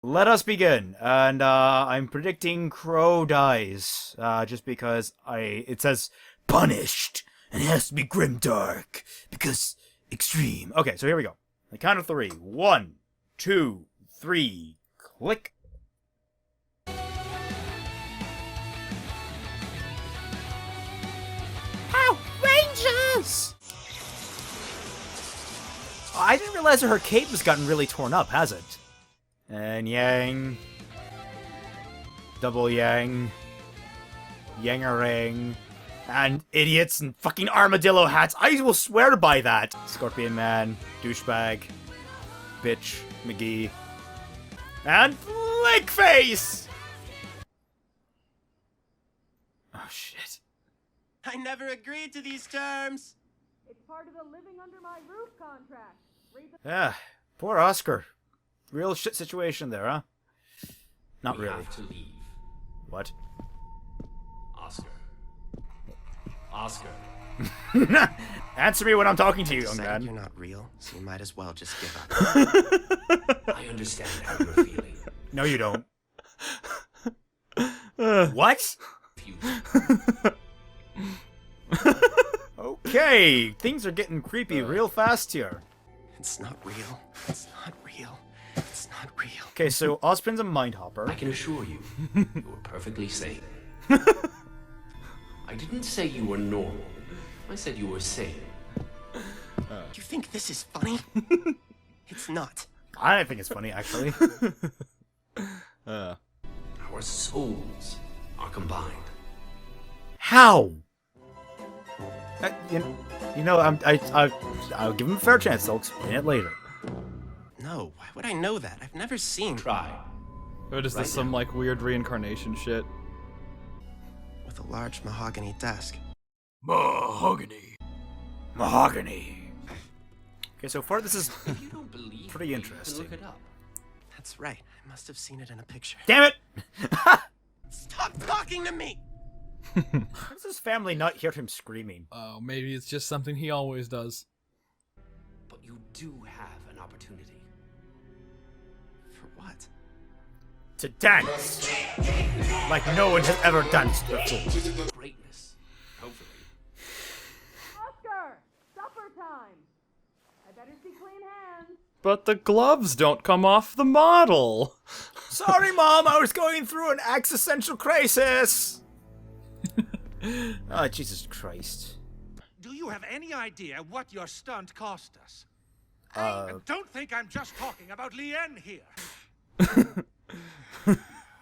Let us begin. And I'm predicting Crow dies. Just because it says punished and it has to be grimdark because extreme. Okay, so here we go. The count of three. 1, 2, 3. Click. Outrageous! I didn't realize that her cape has gotten really torn up, has it? And yang. Double yang. Yangerang. And idiots and fucking armadillo hats. I will swear by that. Scorpion Man. Douchebag. Bitch. McGee. And Flickface! Oh shit. I never agreed to these terms. It's part of the living under my roof contract. Yeah, poor Oscar. Real shit situation there, huh? Not We really. have to leave. What? Oscar. Oscar. Answer me when I'm talking to you, young Decided man. you're not real, so you might as well just give up. I understand how you're feeling. No, you don't. What? Future. Okay, things are getting creepy real fast here. It's not real. It's not real. It's not real. Okay, so Ozpin's a mind hopper. I can assure you, you were perfectly sane. I didn't say you were normal. I said you were sane. You think this is funny? It's not. I don't think it's funny, actually. Our souls are combined. How? I'll give him a fair chance. I'll explain it later. No, why would I know that? I've never seen. Try. Or is Right this some, now. like, weird reincarnation shit? With a large mahogany desk. Mahogany. Okay, so far this is If you don't believe pretty me, you interesting. can look it up. That's right. I must have seen it in a picture. Damn it! Stop talking to me! How does his family not hear him screaming? Oh, maybe it's just something he always does. But you do have an opportunity. For what? To dance! Like no one has ever danced before. Greatness. Hopefully. Oscar! Supper time! I better see clean hands. But the gloves don't come off the model! Sorry, Mom, I was going through an existential crisis! Oh, Jesus Christ. Do you have any idea what your stunt cost us? And don't think I'm just talking about Lien here.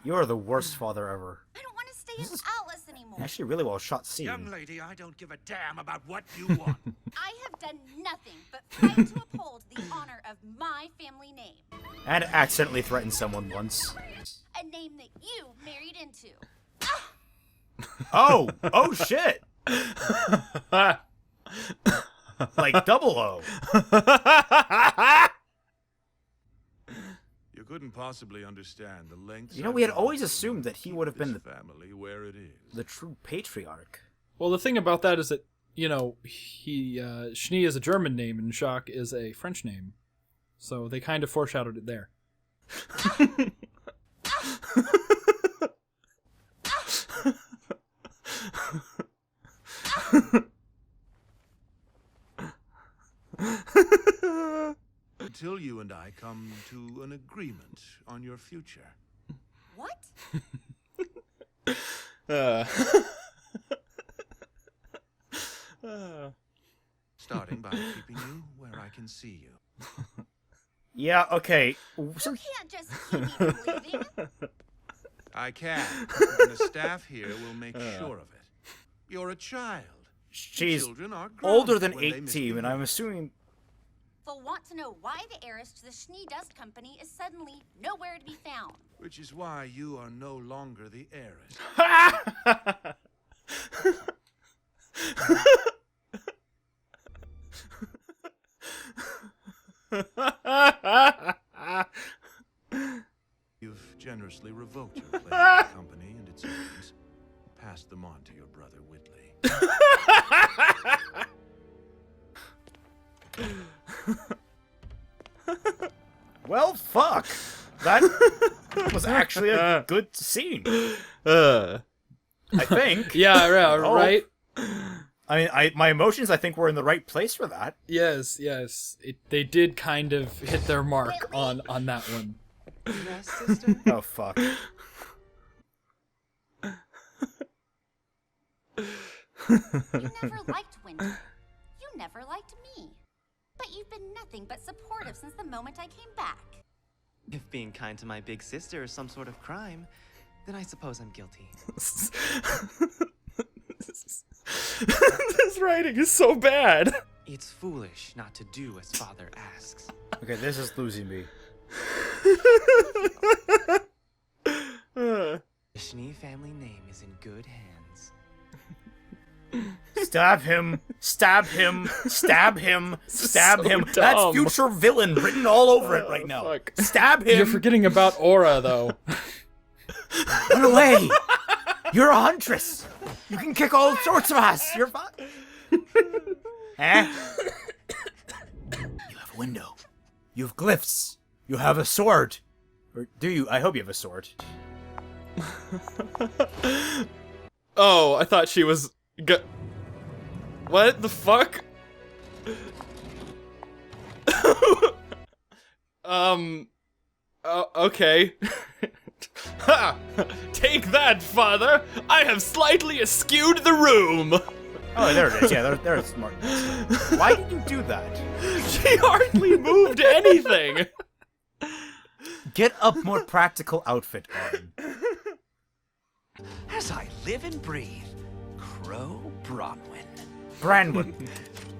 You're the worst father ever. I don't want to stay in Atlas anymore. Actually, really well shot Young scene. lady, I don't give a damn about what you want. I have done nothing but fight to uphold the honor of my family name. And accidentally threatened someone once. A name that you married into. Oh! Oh shit! Like double O. You couldn't possibly understand the lengths. You know, we had always assumed that he would have been the family where it is. the true patriarch. Well, the thing about that is that, you know, Schnee is a German name and Jacques is a French name. So they kind of foreshadowed it there. Until you and I come to an agreement on your future. What? Starting by keeping you where I can see you. Yeah, okay. So, You can't just keep me from leaving. I can, and the staff here will make sure of it. You're a child. she's Children are older grounded than when they 18, misbehave. and I'm assuming... They'll want to know why the heiress to the Schnee Dust Company is suddenly nowhere to be found. Which is why you are no longer the heiress. You've generously revoked your claim to the company and its earnings. Passed them on to your brother Whitley. Well, fuck! That was actually a good scene. Uh. I think. Yeah, Oh. right? I mean, my emotions, I think, were in the right place for that. Yes. They did kind of hit their mark on that one. Yes, sister? Oh, fuck. You never liked Winter. You never liked me. But you've been nothing but supportive since the moment I came back. If being kind to my big sister is some sort of crime, then I suppose I'm guilty. This writing is so bad. It's foolish not to do as father asks. Okay, this is losing me. The Schnee family name is in good hands. Stab him, stab him, stab him, stab so him. dumb. That's future villain written all over it right now. Fuck. Stab him. You're forgetting about Aura, though. Run away. You're a huntress. You can kick all sorts of ass. You're fine. Eh? You have a window. You have glyphs. You have a sword. Or do you? I hope you have a sword. Oh, I thought she was... What the fuck? Okay. Ha! Take that, father! I have slightly askewed the room! Oh, there it is. Yeah, there's smart. Why did you do that? She hardly moved anything! Get a more practical outfit on. As I live and breathe, Crow Bronwyn. Branwyn.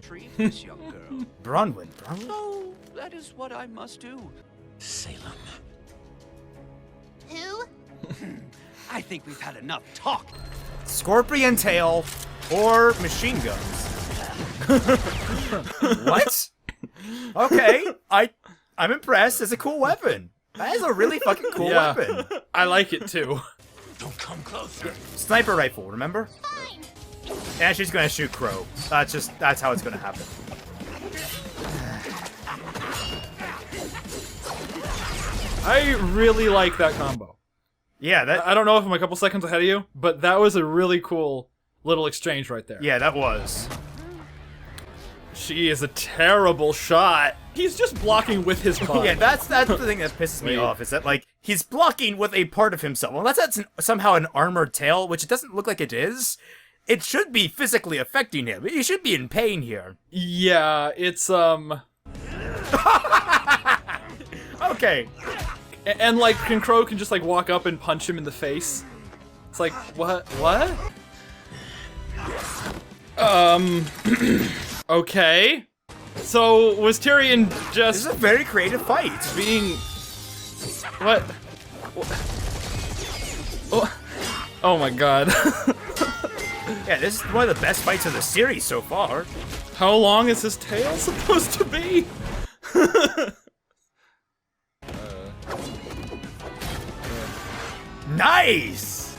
Treat this young girl. Bronwyn. So, that is what I must do. Salem. Who? I think we've had enough talk. Scorpion tail or machine guns. What? Okay, I'm impressed. It's a cool weapon. That is a really fucking cool weapon. I like it too. Don't come closer. Sniper rifle, remember? Fine. And she's gonna shoot Crow. That's how it's gonna happen. I really like that combo. Yeah, I don't know if I'm a couple seconds ahead of you, but that was a really cool little exchange right there. that was. She is a terrible shot. He's just blocking with his body. Yeah, that's the thing that pisses me Wait. off, is that, like, he's blocking with a part of himself. Well, that's somehow an armored tail, which it doesn't look like it is. It should be physically affecting him. He should be in pain here. Yeah, it's, Okay. And, like, Crow can just, like, walk up and punch him in the face. It's like, what? Okay. So, was Tyrion This just is a very creative fight. being... What? Oh my god. Yeah, this is one of the best fights of the series so far. How long is his tail supposed to be? Nice!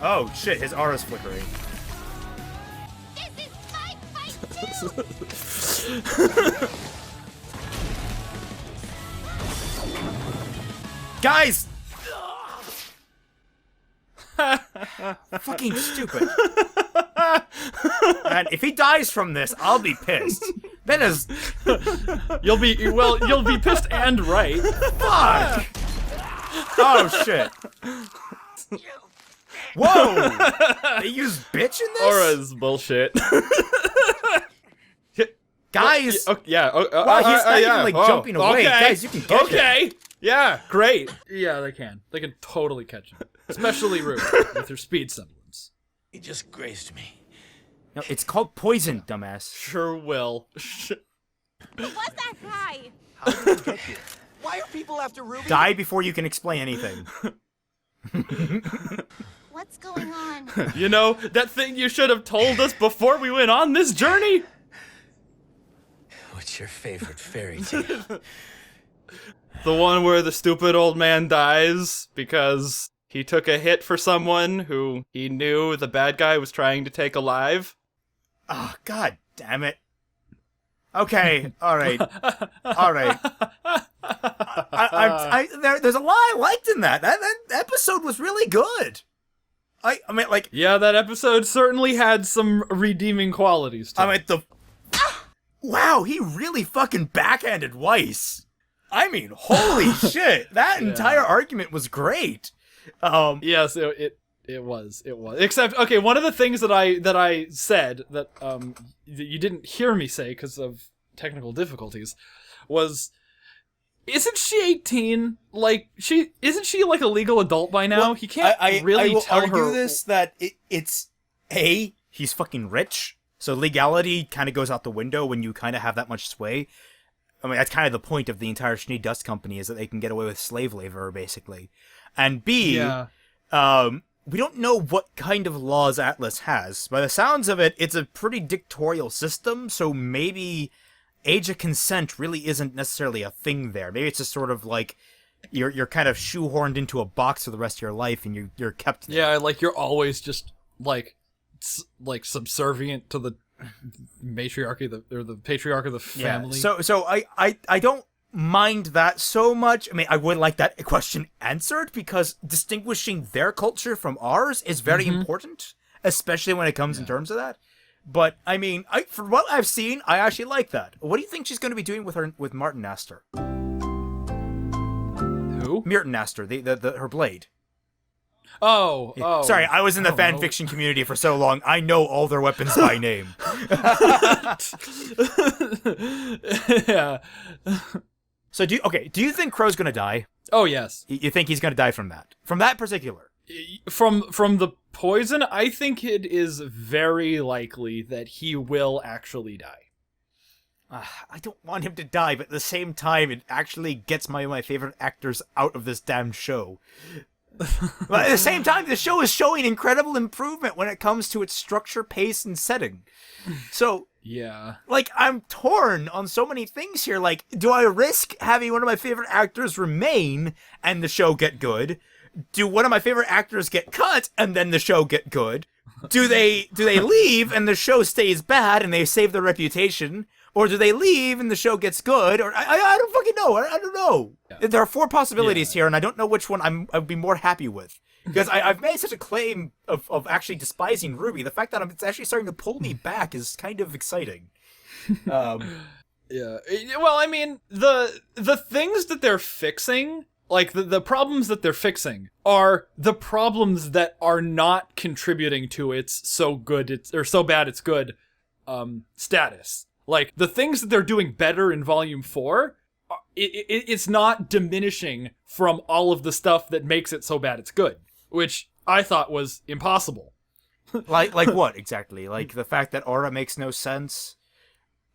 Oh shit, his aura's flickering. This is my fight too! Guys! Fucking stupid. And if he dies from this, I'll be pissed. That is... You'll be pissed and right. Fuck! Oh shit. Whoa! They use bitch in this? Aura's bullshit. Guys! Yeah. Wow, he's not even, like, jumping away. Guys, you can get Okay. Yeah, great. Yeah, they can. They can totally catch him. Especially RWBY, with her speed semblance. He just grazed me. No, it's called poison, dumbass. Sure will. What's that guy? How did you get here? Why are people after Ruby? Die before you can explain anything. What's going on? You know, that thing you should have told us before we went on this journey? What's your favorite fairy tale? The one where the stupid old man dies because he took a hit for someone who he knew the bad guy was trying to take alive? Oh, god damn it. Okay, alright. Alright. There's a lot I liked in that. That episode was really good. I mean, like, Yeah, that episode certainly had some redeeming qualities to it. Wow, he really fucking backhanded Weiss. I mean, holy shit, that entire argument was great. Yes, it was. Except, okay, one of the things that I said that you didn't hear me say because of technical difficulties was, isn't she 18? Like, isn't she like a legal adult by now? Well, he can't really I will tell argue her this that it's he's fucking rich, so legality kind of goes out the window when you kind of have that much sway. I mean, that's kind of the point of the entire Schnee Dust Company, is that they can get away with slave labor, basically. And B, we don't know what kind of laws Atlas has. By the sounds of it, it's a pretty dictatorial system, so maybe age of consent really isn't necessarily a thing there. Maybe it's just sort of like you're kind of shoehorned into a box for the rest of your life, and you're kept there. Yeah, like you're always just like subservient to the matriarchy, the patriarch of the family. Yeah. So I don't mind that so much. I mean, I would like that question answered, because distinguishing their culture from ours is very important, especially when it comes in terms of that. But I mean, from what I've seen, I actually like that. What do you think she's going to be doing with Martin Astor? Who? Merton Astor, her blade. Oh. Sorry, I was in the fan fiction community for so long. I know all their weapons by name. Yeah. So do you think Crow's gonna die? Oh yes. You think he's gonna die from that? From that particular? From the poison, I think it is very likely that he will actually die. I don't want him to die, but at the same time, it actually gets my favorite actors out of this damn show. But at the same time, the show is showing incredible improvement when it comes to its structure, pace, and setting. So, yeah, like, I'm torn on so many things here. Like, do I risk having one of my favorite actors remain and the show get good? Do one of my favorite actors get cut and then the show get good? Do they leave and the show stays bad and they save their reputation? Or do they leave and the show gets good? Or I don't fucking know. I don't know. Yeah. There are 4 possibilities here, and I don't know which one I'd be more happy with. Because I've made such a claim of actually despising RWBY. The fact that it's actually starting to pull me back is kind of exciting. Yeah. Well, I mean, the things that they're fixing, like the problems that they're fixing, are the problems that are not contributing to its so bad it's good status. Like, the things that they're doing better in Volume 4, it's not diminishing from all of the stuff that makes it so bad it's good, which I thought was impossible. Like what, exactly? Like, the fact that Aura makes no sense?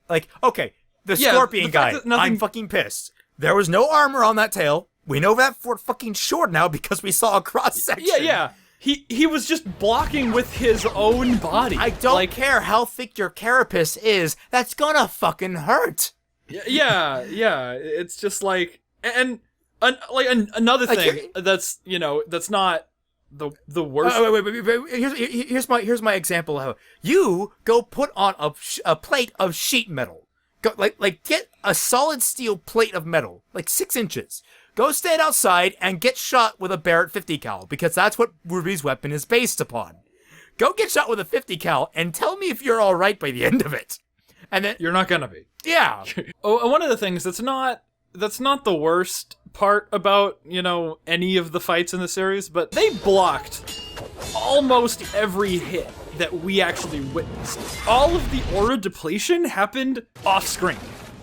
Like, okay, the Scorpion guy, I'm fucking pissed. There was no armor on that tail. We know that for fucking sure now because we saw a cross-section. Yeah. He was just blocking with his own body. I don't care how thick your carapace is. That's gonna fucking hurt. Yeah. It's just like, and another thing that's not the worst. Wait. Here's my example. You go put on a plate of sheet metal. Go get a solid steel plate of metal, like 6 inches. Go stand outside and get shot with a Barrett 50 cal, because that's what RWBY's weapon is based upon. Go get shot with a 50 cal and tell me if you're all right by the end of it. And then you're not gonna be. Yeah. One of the things that's not the worst part about, any of the fights in the series, but they blocked almost every hit that we actually witnessed. All of the aura depletion happened off screen.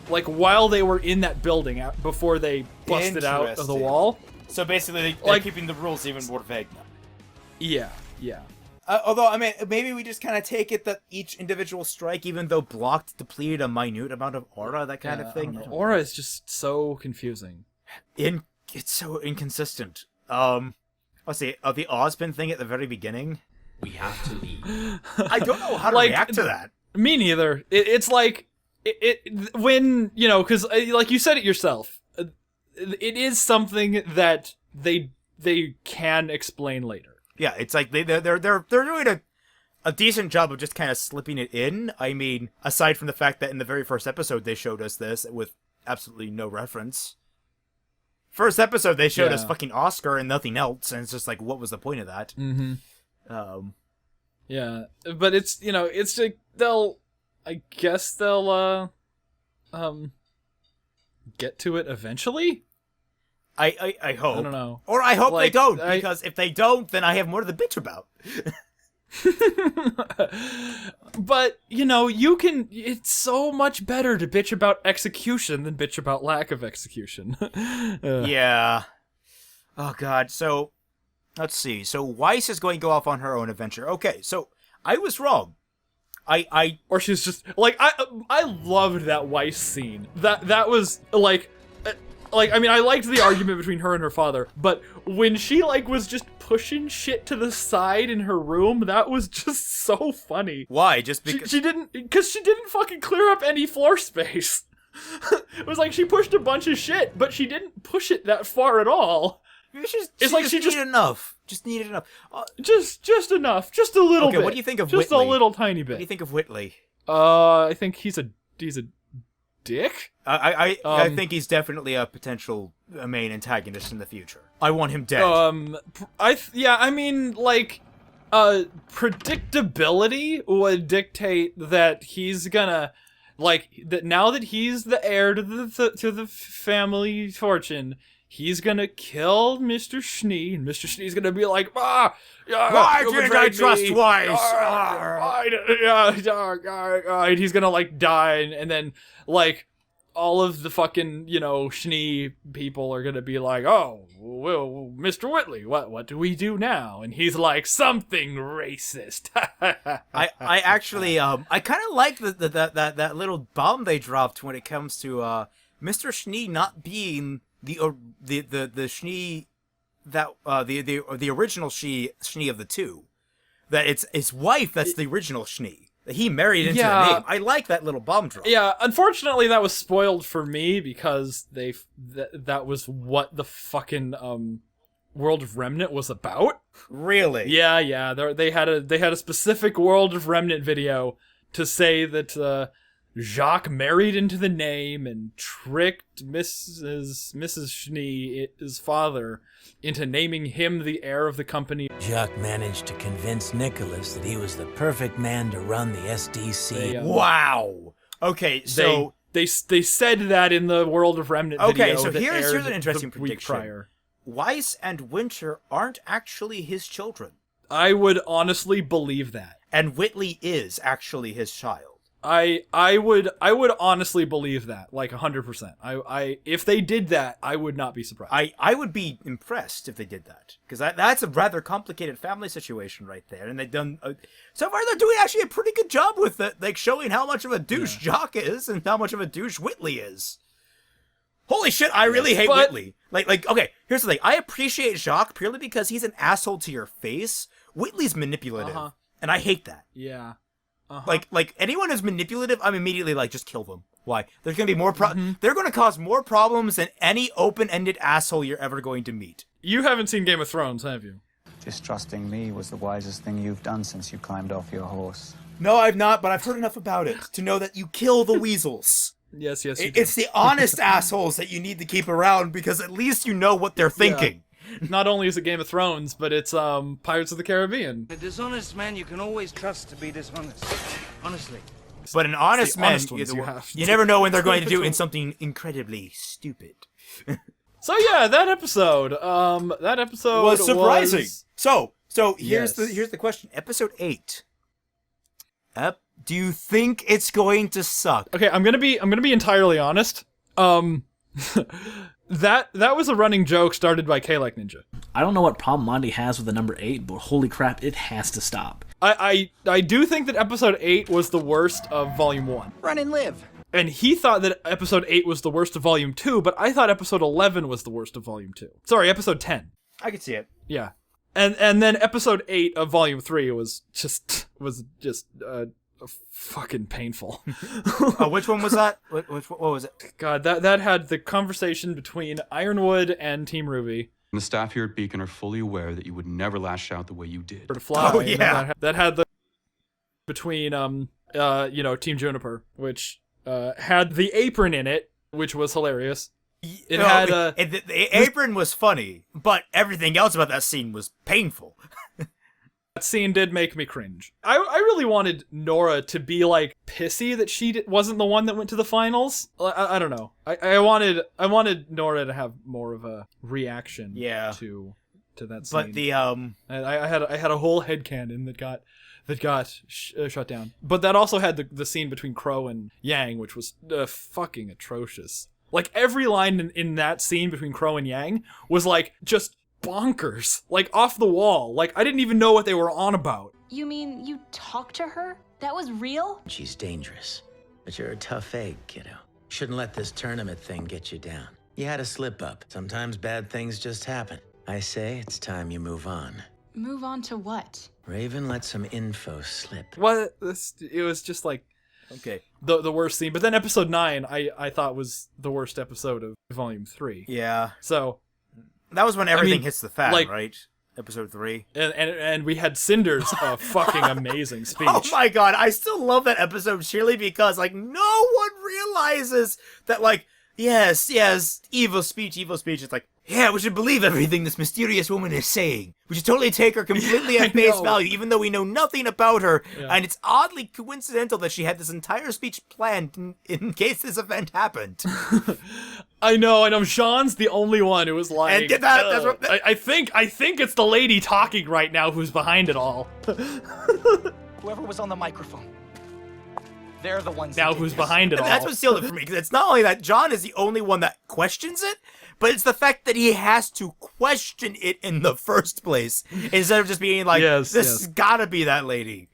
Like, while they were in that building before they busted out of the wall. So basically, they're keeping the rules even more vague now. Yeah. Although, I mean, maybe we just kind of take it that each individual strike, even though blocked, depleted a minute amount of aura, that kind of thing. Aura is just so confusing. It's so inconsistent. Let's see, the Ozpin thing at the very beginning. We have to leave. I don't know how to react to that. Me neither. It's like... when, because like you said it yourself, it is something that they can explain later. Yeah, it's like they're doing a decent job of just kind of slipping it in. I mean, aside from the fact that in the very first episode they showed us this with absolutely no reference. First episode, they showed us Yeah. fucking Oscar and nothing else, and it's just like, what was the point of that? Mm-hmm. Yeah, but it's it's like I guess they'll get to it eventually. I hope. I don't know. Or I hope they Like, don't, because if they don't, then I have more to bitch about. But it's so much better to bitch about execution than bitch about lack of execution. Yeah. Oh god. So let's see. So Weiss is going to go off on her own adventure. Okay, so I was wrong. Or she's just like I loved that Weiss scene. That was like I mean, I liked the argument between her and her father, but when she was just pushing shit to the side in her room, that was just so funny. Why? Just because She didn't fucking clear up any floor space. It was like she pushed a bunch of shit, but she didn't push it that far at all. it's like she just needed enough. Just needed enough. Just enough, just a little bit. What do you think of just Whitley? a little tiny bit? What do you think of Whitley? I think he's a dick. I think he's definitely a potential main antagonist in the future. I want him dead. Predictability would dictate that he's gonna that now that he's the heir to the family fortune, he's gonna kill Mr. Schnee, and Mr. Schnee's gonna be like, why didn't I trust Weiss? And he's gonna die, and then all of the fucking Schnee people are gonna be like, oh well, Mr. Whitley, what do we do now? And he's like, something racist. I actually I kind of like that little bomb they dropped when it comes to Mr. Schnee not being the Schnee that the original Schnee of the two, that it's his wife that's the original Schnee that he married into the name. I like that little bomb drop. Yeah, unfortunately that was spoiled for me because that was what the fucking World of Remnant was about. Really? Yeah. They had a specific World of Remnant video to say that Jacques married into the name and tricked Mrs. Schnee, his father, into naming him the heir of the company. Jacques managed to convince Nicholas that he was the perfect man to run the SDC. Wow. Okay, so they said that in the World of Remnant video. Okay, so that here's aired an interesting the week prediction. prior. Weiss and Winter aren't actually his children. I would honestly believe that. And Whitley is actually his child. I would honestly believe that, 100%. If they did that, I would not be surprised. I would be impressed if they did that, because that's a rather complicated family situation right there, and they've done so far. They're doing actually a pretty good job with it, showing how much of a douche Jock is and how much of a douche Whitley is. Holy shit, I really hate Whitley. Okay, here's the thing. I appreciate Jacques purely because he's an asshole to your face. Whitley's manipulative, and I hate that. Yeah. Like anyone who's manipulative, I'm immediately just kill them. Why? There's gonna be more they're gonna cause more problems than any open-ended asshole you're ever going to meet. You haven't seen Game of Thrones, have you? Distrusting me was the wisest thing you've done since you climbed off your horse. No, I've not, but I've heard enough about it to know that you kill the weasels. Yes, you do. It's the honest assholes that you need to keep around, because at least you know what they're thinking. Not only is it Game of Thrones, but it's Pirates of the Caribbean. A dishonest man you can always trust to be dishonest. Honestly. But an honest man, you never know when they're going to do something incredibly stupid. So yeah, that episode was surprising. So here's the question. Episode 8. Do you think it's going to suck? Okay, I'm gonna be entirely honest. That was a running joke started by K-Like Ninja. I don't know what problem Monty has with the number 8, but holy crap, it has to stop. I do think that episode 8 was the worst of volume 1. Run and live. And he thought that episode 8 was the worst of volume 2, but I thought episode 11 was the worst of volume 2. Sorry, episode 10. I could see it. Yeah. And then episode 8 of volume 3 was just fucking painful. Which one was that? What was it? God, that had the conversation between Ironwood and Team RWBY. And the staff here at Beacon are fully aware that you would never lash out the way you did. To fly. Oh yeah. That had the between Team Juniper, which had the apron in it, which was hilarious. It had a... The apron was funny, but everything else about that scene was painful. That scene did make me cringe. I really wanted Nora to be, like, pissy that she wasn't the one that went to the finals. I don't know. I wanted Nora to have more of a reaction to that scene. But the I had a whole headcanon that got shut down. But that also had the scene between Crow and Yang, which was fucking atrocious. Like, every line in that scene between Crow and Yang was, like, just bonkers. Like, off the wall. Like, I didn't even know what they were on about. You mean you talked to her? That was real? She's dangerous, but you're a tough egg, kiddo. Shouldn't let this tournament thing get you down. You had a slip up. Sometimes bad things just happen. I say it's time you move on. Move on to what? Raven let some info slip. What? It was just like... Okay. The worst scene. But then episode 9, I thought was the worst episode of volume 3. Yeah. So... That was when everything hits the fan, like, right? Episode 3. And we had Cinder's fucking amazing speech. Oh my god, I still love that episode surely because, like, no one realizes that, like, yes, evil speech. It's like, yeah, we should believe everything this mysterious woman is saying. We should totally take her completely at face value, even though we know nothing about her. Yeah. And it's oddly coincidental that she had this entire speech planned in case this event happened. I know. Sean's the only one who was like, and that's what, I think it's the lady talking right now who's behind it all. Whoever was on the microphone. They're the ones now who's behind it all. That's what sealed it for me, because it's not only that John is the only one that questions it, but it's the fact that he has to question it in the first place, instead of just being like, this gotta be that lady.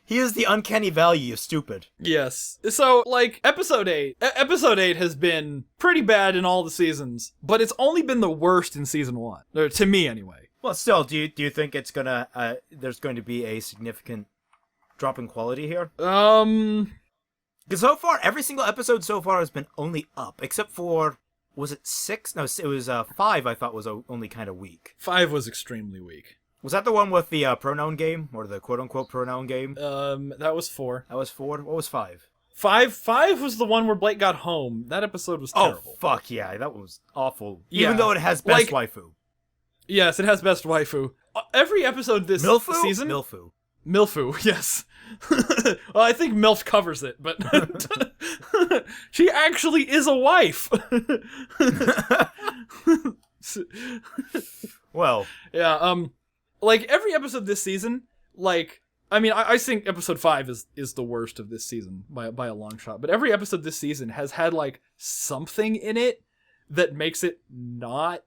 He is the uncanny valley of stupid. Yes. So, like, episode 8 has been pretty bad in all the seasons, but it's only been the worst in season 1. Or, to me, anyway. Well, still, do you think it's gonna, there's going to be a significant drop in quality here? Because so far, every single episode so far has been only up, except for, was it 6? No, it was 5 I thought was only kind of weak. 5 was extremely weak. Was that the one with the pronoun game? Or the quote-unquote pronoun game? That was 4. That was 4? What was 5? 5 was the one where Blake got home. That episode was terrible. Oh, fuck yeah. That was awful. Yeah. Even though it has best waifu. Yes, it has best waifu. Every episode this season... Milfu, yes. Well, I think MILF covers it, but... she actually is a wife! Well... Yeah, like, every episode this season, like... I mean, I think episode 5 is the worst of this season by a long shot, but every episode this season has had, like, something in it that makes it not,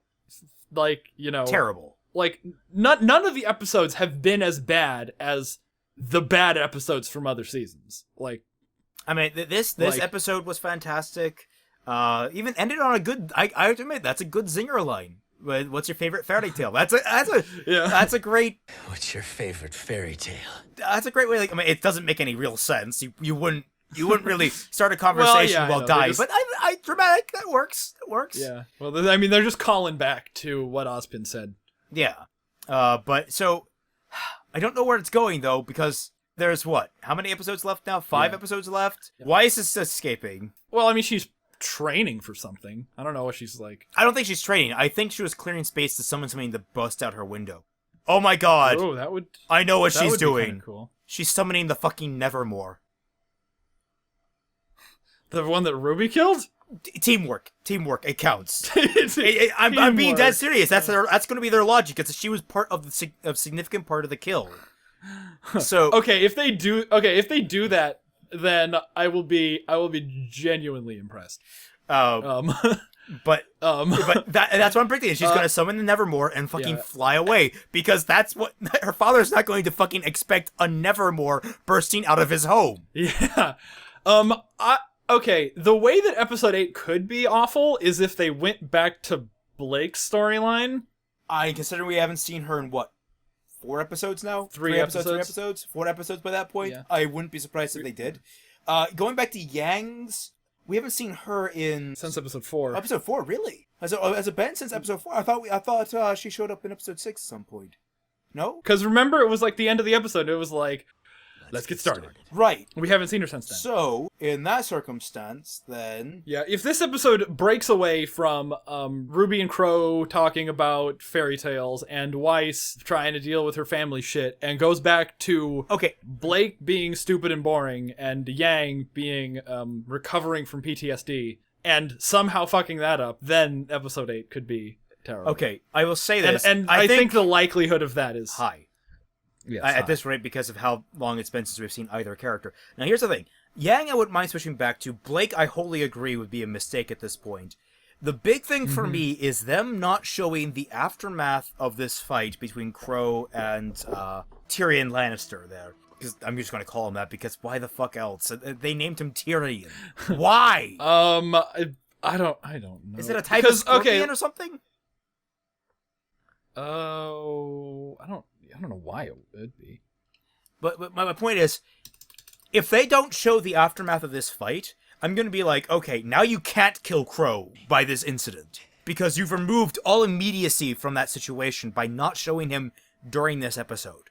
like, you know... terrible. Like, none of the episodes have been as bad as the bad episodes from other seasons. Like, I mean, this episode was fantastic. Even ended on a good. I have to admit, that's a good zinger line. What's your favorite fairy tale? That's a great. What's your favorite fairy tale? That's a great way. Like, I mean, it doesn't make any real sense. You wouldn't really start a conversation while dying. But I dramatic. That works. It works. Yeah. Well, I mean, they're just calling back to what Ozpin said. Yeah. But so I don't know where it's going though, because there's what? How many episodes left now? 5 episodes left? Yeah. Why is this escaping? Well, I mean, she's training for something. I don't know what she's like. I don't think she's training. I think she was clearing space to summon something to bust out her window. Oh my god. Oh, that would... I know what she's doing. Cool. She's summoning the fucking Nevermore. The one that RWBY killed? Teamwork. It counts. I'm being dead serious. That's going to be their logic. It's she was part of the significant part of the kill. So okay, if they do that, then I will be genuinely impressed. But that's what I'm predicting. She's going to summon the Nevermore and fucking fly away, because that's what her father's not going to fucking expect, a Nevermore bursting out of his home. Yeah. Okay, the way that episode 8 could be awful is if they went back to Blake's storyline. I consider we haven't seen her in what? 4 episodes now? 3 episodes? 4 episodes by that point? Yeah. I wouldn't be surprised if they did. Going back to Yang's, we haven't seen her in... since episode 4. Episode 4, really? Has it been since episode 4? I thought she showed up in episode 6 at some point. No? Because remember, it was like the end of the episode. It was like, let's get started. Right. We haven't seen her since then. So, in that circumstance, then... Yeah, if this episode breaks away from Ruby and Crow talking about fairy tales and Weiss trying to deal with her family shit and goes back to Blake being stupid and boring and Yang being recovering from PTSD and somehow fucking that up, then episode 8 could be terrible. Okay, I will say this. And I think the likelihood of that is high. Yes, at this rate, because of how long it's been since we've seen either character. Now, here's the thing. Yang, I wouldn't mind switching back to. Blake, I wholly agree, would be a mistake at this point. The big thing for me is them not showing the aftermath of this fight between Crow and Tyrion Lannister there. Because I'm just going to call him that, because why the fuck else? They named him Tyrion. Why? I don't know. Is it a type of scorpion or something? Oh, I don't know why it would be. But my point is, if they don't show the aftermath of this fight, I'm going to be like, okay, now you can't kill Crow by this incident. Because you've removed all immediacy from that situation by not showing him during this episode.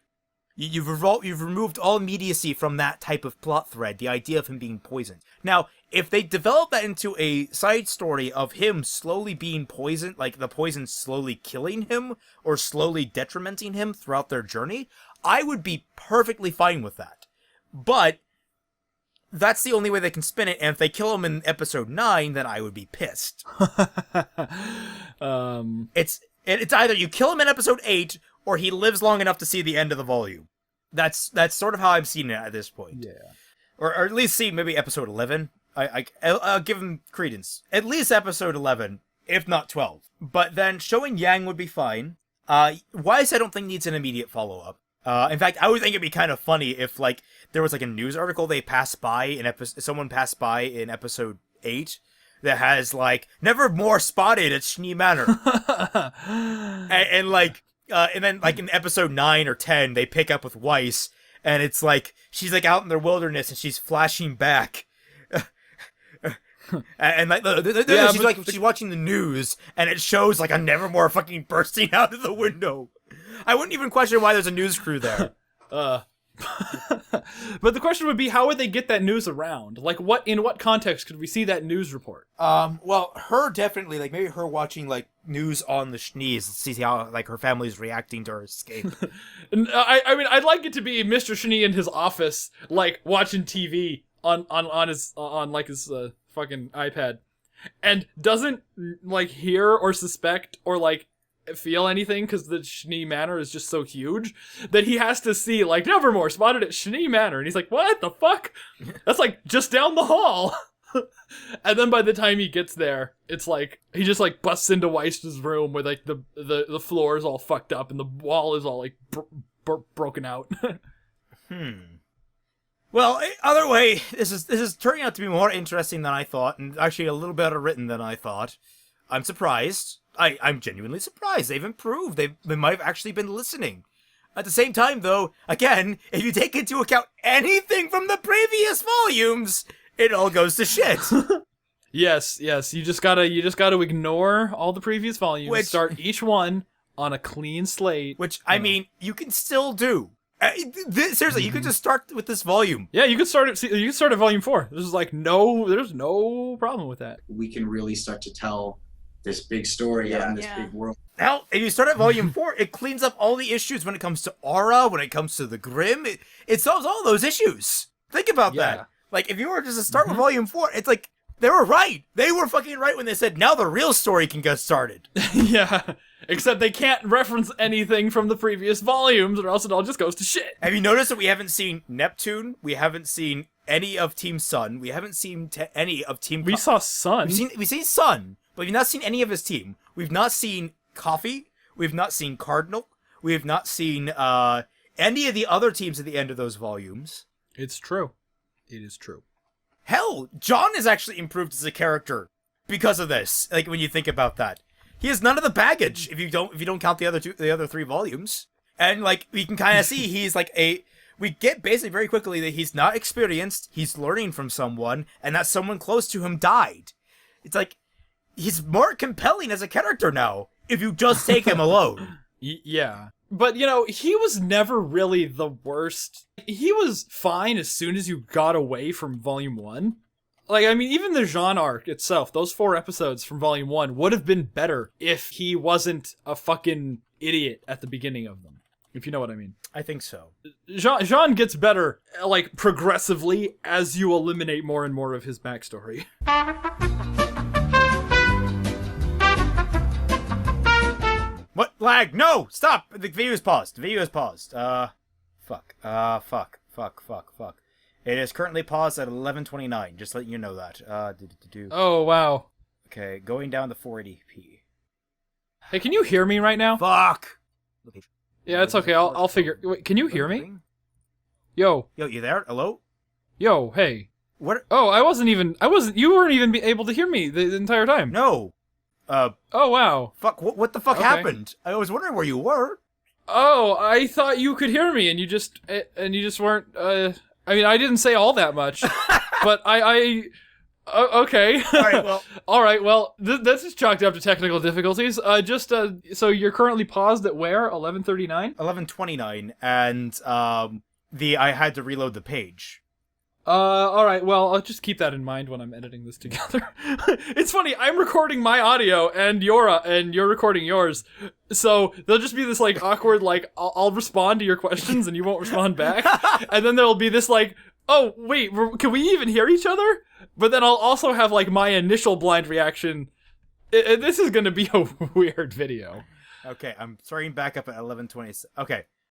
You've removed all immediacy from that type of plot thread, the idea of him being poisoned. Now, if they develop that into a side story of him slowly being poisoned, like the poison slowly killing him, or slowly detrimenting him throughout their journey, I would be perfectly fine with that. But that's the only way they can spin it, and if they kill him in episode 9, then I would be pissed. It's either you kill him in episode 8, or he lives long enough to see the end of the volume. That's sort of how I'm seeing it at this point. Yeah. Or at least see maybe episode 11. I'll give him credence. At least episode 11, if not 12. But then showing Yang would be fine. Weiss, I don't think needs an immediate follow-up. In fact, I would think it'd be kind of funny if, like, there was, like, a news article they passed by someone passed by in episode 8 that has, like, never more spotted at Schnee Manor. And then, like, in episode 9 or 10, they pick up with Weiss, and it's like, she's, like, out in the wilderness, and she's flashing back. And like, she's watching the news, and it shows, like, a Nevermore fucking bursting out of the window. I wouldn't even question why there's a news crew there. But the question would be, how would they get that news around? Like, in what context could we see that news report? Well, her definitely, like, maybe her watching, like, news on the Schnees, see how, like, her family's reacting to her escape. I mean, I'd like it to be Mr. Schnee in his office, like, watching TV on his fucking iPad, and doesn't, like, hear or suspect or, like, feel anything because the Schnee Manor is just so huge that he has to see, like, Nevermore spotted at Schnee Manor, and he's like, what the fuck? That's, like, just down the hall. And then by the time he gets there, it's like he just, like, busts into Weiss's room where, like, the floor is all fucked up and the wall is all, like, broken out. Well, either way, this is turning out to be more interesting than I thought, and actually a little better written than I thought. I'm surprised. I'm genuinely surprised. They've improved. They might have actually been listening. At the same time, though, again, if you take into account anything from the previous volumes, it all goes to shit. Yes. You just gotta ignore all the previous volumes. Start each one on a clean slate. Which, I mean, you can still do. Seriously, you could just start with this volume. Yeah, you could start at volume 4. There's like there's no problem with that. We can really start to tell this big story out in this big world. Now, if you start at volume 4, it cleans up all the issues when it comes to aura, when it comes to the Grim. It solves all those issues. Think about that. Like, if you were just to start with volume 4, it's like, they were right. They were fucking right when they said, now the real story can get started. Yeah. Except they can't reference anything from the previous volumes, or else it all just goes to shit. Have you noticed that we haven't seen Neptune? We haven't seen any of Team Sun. We haven't seen any of Team... We saw Sun. We've seen Sun, but we've not seen any of his team. We've not seen Coffee. We've not seen Cardinal. We have not seen any of the other teams at the end of those volumes. It's true. It is true. Hell, John has actually improved as a character because of this. Like, when you think about that, he has none of the baggage if you don't count the other 3 volumes. And like, we can kind of see he's like we get basically very quickly that he's not experienced. He's learning from someone, and that someone close to him died. It's like he's more compelling as a character now if you just take him alone. Yeah. But, you know, he was never really the worst. He was fine as soon as you got away from Volume 1. Like, I mean, even the Jean arc itself, those 4 episodes from Volume 1 would have been better if he wasn't a fucking idiot at the beginning of them. If you know what I mean. I think so. Jean gets better, like, progressively as you eliminate more and more of his backstory. What? Lag? No! Stop! The video is paused. The video is paused. Fuck. Fuck. It is currently paused at 11:29. Just letting you know that. Oh, wow. Okay, going down to 480p. Hey, can you hear me right now? Fuck! Okay. Yeah, it's okay. I'll figure. Wait, can you hear me? Yo. Yo, you there? Hello? Yo, hey. What? Oh, you weren't even able to hear me the entire time. No. Oh, wow. Fuck, what the fuck Okay. happened? I was wondering where you were. Oh, I thought you could hear me and you just weren't, I mean, I didn't say all that much, but okay. All right, well, this is chalked up to technical difficulties. So you're currently paused at where? 11:39? 11:29, and, I had to reload the page. All right, well, I'll just keep that in mind when I'm editing this together. It's funny, I'm recording my audio and you're recording yours. So there'll just be this like awkward, like, I'll respond to your questions and you won't respond back. And then there'll be this like, oh, wait, can we even hear each other? But then I'll also have like my initial blind reaction. This is gonna be a weird video. Okay, I'm starting back up at 11:20. Okay.